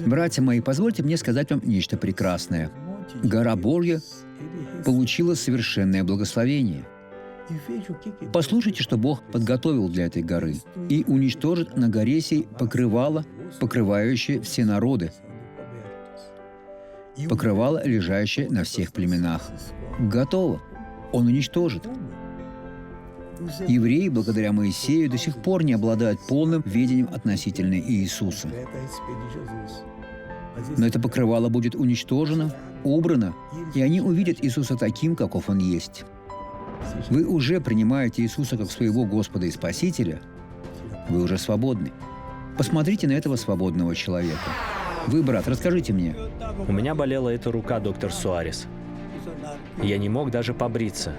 Братья мои, позвольте мне сказать вам нечто прекрасное. Гора Божья получила совершенное благословение. Послушайте, что Бог подготовил для этой горы. «И уничтожит на горе сей покрывало, покрывающее все народы, покрывало, лежащее на всех племенах». Готово. Он уничтожит. Евреи, благодаря Моисею, до сих пор не обладают полным ведением относительно Иисуса. Но это покрывало будет уничтожено, убрано, и они увидят Иисуса таким, каков Он есть. Вы уже принимаете Иисуса как своего Господа и Спасителя, вы уже свободны. Посмотрите на этого свободного человека. Вы, брат, расскажите мне. У меня болела эта рука, доктор Суарес. Я не мог даже побриться.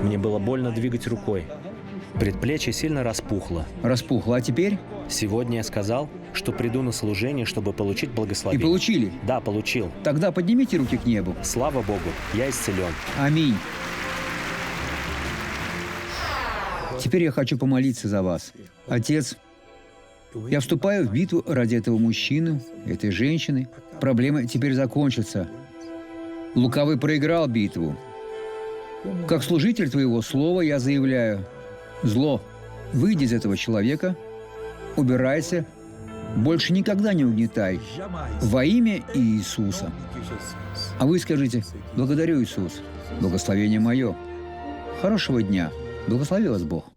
Мне было больно двигать рукой. Предплечье сильно распухло. Распухло, а теперь? Сегодня я сказал, что приду на служение, чтобы получить И благословение. получили? Да, получил. Тогда поднимите руки к небу. Слава Богу, я исцелен. Аминь. Теперь я хочу помолиться за вас. Отец, я вступаю в битву ради этого мужчины, этой женщины. Проблема теперь закончится. Лукавый проиграл битву. Как служитель Твоего слова я заявляю: зло, выйди из этого человека, убирайся, больше никогда не угнетай. Во имя Иисуса. А вы скажите: благодарю, Иисус, благословение мое. Хорошего дня. Благослови вас Бог.